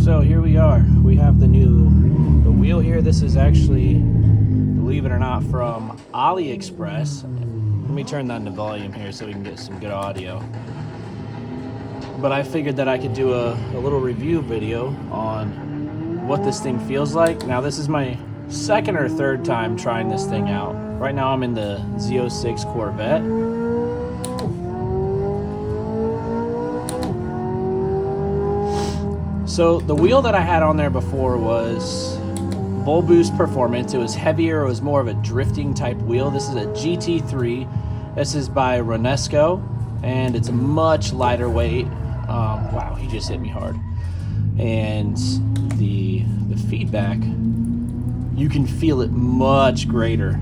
So here we are. We have the wheel here. This is actually, believe it or not, from AliExpress. Let me turn down the volume here so we can get some good audio. But I figured that I could do a little review video on what this thing feels like. Now this is my second or third time trying this thing out. Right now I'm in the Z06 Corvette. So the wheel that I had on there before was Bull Boost Performance. It was heavier, it was more of a drifting type wheel. This is a GT3. This is by Ronesco, and it's a much lighter weight. Wow, he just hit me hard. And the feedback, you can feel it much greater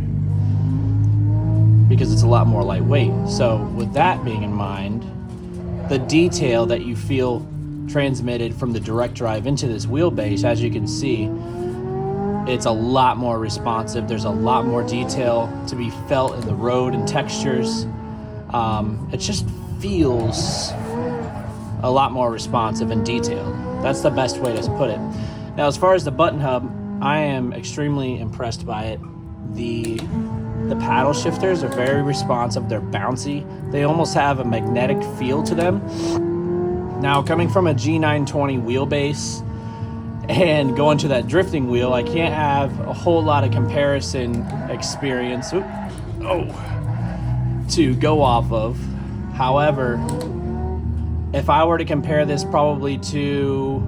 because it's a lot more lightweight. So with that being in mind, the detail that you feel transmitted from the direct drive into this wheelbase, as you can see, it's a lot more responsive. There's a lot more detail to be felt in the road and textures. It just feels a lot more responsive and detailed. That's the best way to put it. Now, as far as the button hub, I am extremely impressed by it. The paddle shifters are very responsive. They're bouncy. They almost have a magnetic feel to them. Now, coming from a G920 wheelbase and going to that drifting wheel, I can't have a whole lot of comparison experience to go off of. However, if I were to compare this probably to,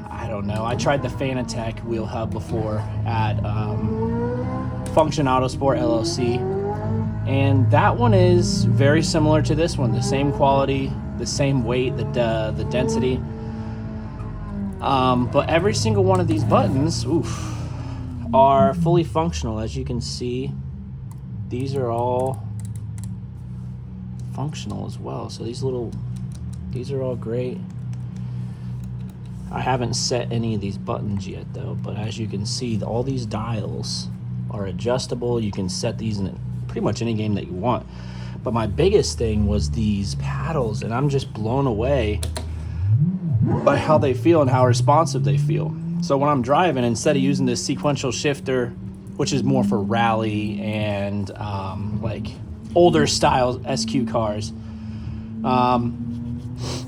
I don't know, I tried the Fanatec wheel hub before at Function Autosport LLC, and that one is very similar to this one. The same quality, the same weight, the density. But every single one of these buttons, are fully functional. As you can see, these are all functional as well. So these are all great. I haven't set any of these buttons yet though, but as you can see, all these dials are adjustable. You can set these in pretty much any game that you want. But my biggest thing was these paddles, and I'm just blown away by how they feel and how responsive they feel. So when I'm driving, instead of using this sequential shifter, which is more for rally and like older style SQ cars,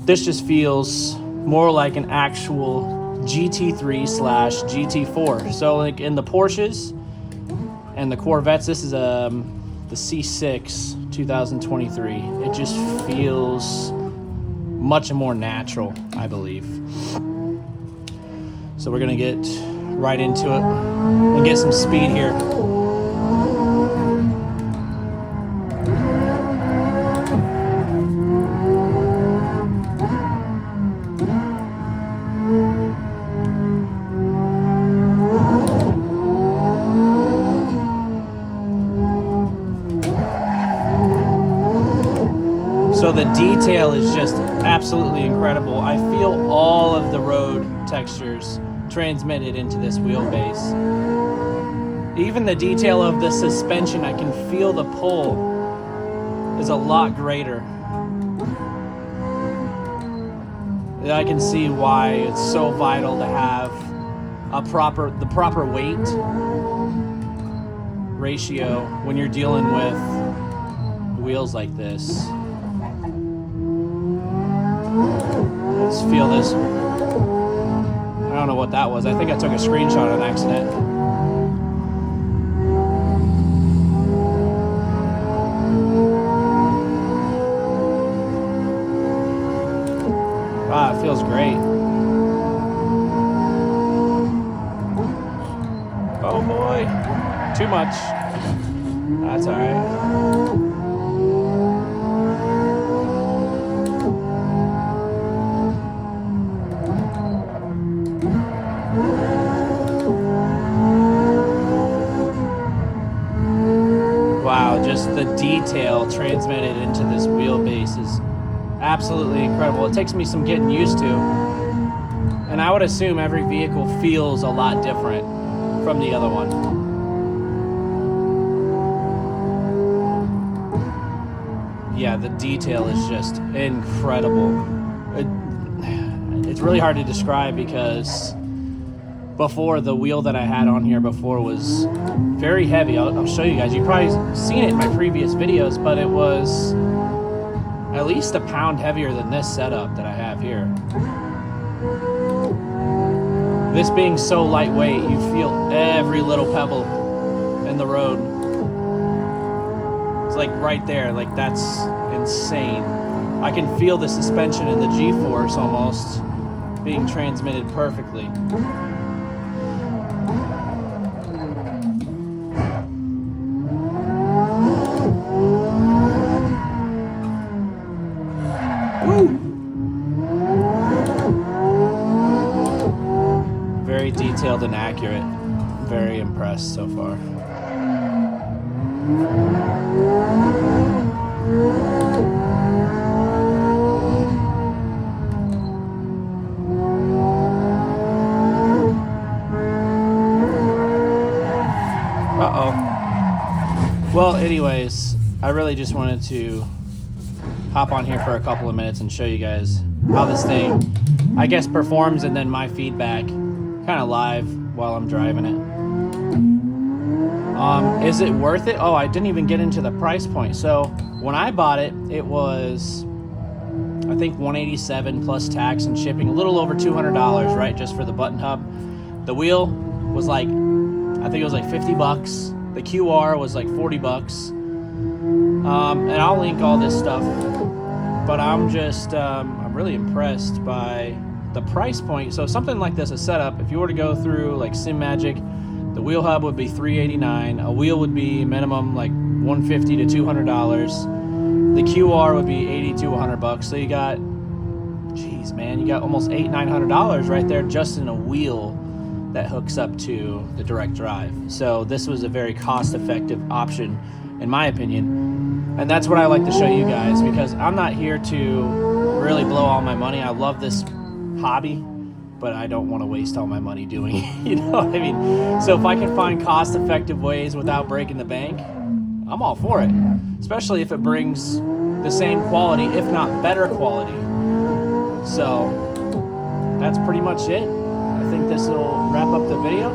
this just feels more like an actual GT3/GT4. So like in the Porsches and the Corvettes, this is the C6 2023. It just feels much more natural, I believe. So we're gonna get right into it and get some speed here. So the detail is just absolutely incredible. I feel all of the road textures transmitted into this wheelbase. Even the detail of the suspension, I can feel the pull is a lot greater. I can see why it's so vital to have the proper weight ratio when you're dealing with wheels like this. Let's feel this. I don't know what that was. I think I took a screenshot on accident. Wow, it feels great. Oh boy. Too much. That's all right. Wow, just the detail transmitted into this wheelbase is absolutely incredible. It takes me some getting used to, and I would assume every vehicle feels a lot different from the other one. Yeah, the detail is just incredible. it's really hard to describe because before, the wheel that I had on here before was very heavy. I'll show you guys. You've probably seen it in my previous videos, but it was at least a pound heavier than this setup that I have here. This being so lightweight, you feel every little pebble in the road. It's like right there, like that's insane. I can feel the suspension and the G-force almost being transmitted perfectly. Very detailed and accurate. Very impressed so far. Well, anyways, I really just wanted to hop on here for a couple of minutes and show you guys how this thing, I guess, performs, and then my feedback kind of live while I'm driving it. Is it worth it? Oh, I didn't even get into the price point. So when I bought it, it was, I think, $187 plus tax and shipping, a little over $200, right, just for the button hub. The wheel was like, I think it was like 50 bucks. The QR was like 40 bucks. And I'll link all this stuff, but I'm just, I'm really impressed by the price point. So something like this, a setup, if you were to go through like SimMagic, the wheel hub would be $389. A wheel would be minimum like $150 to $200. The QR would be $80 to $100. So you got, geez, man, you got almost $800-900 right there just in a wheel that hooks up to the direct drive. So this was a very cost-effective option, in my opinion. And that's what I like to show you guys, because I'm not here to really blow all my money. I love this hobby, but I don't want to waste all my money doing it. You know what I mean? So if I can find cost-effective ways without breaking the bank, I'm all for it. Especially if it brings the same quality, if not better quality. So that's pretty much it. I think this will wrap up the video.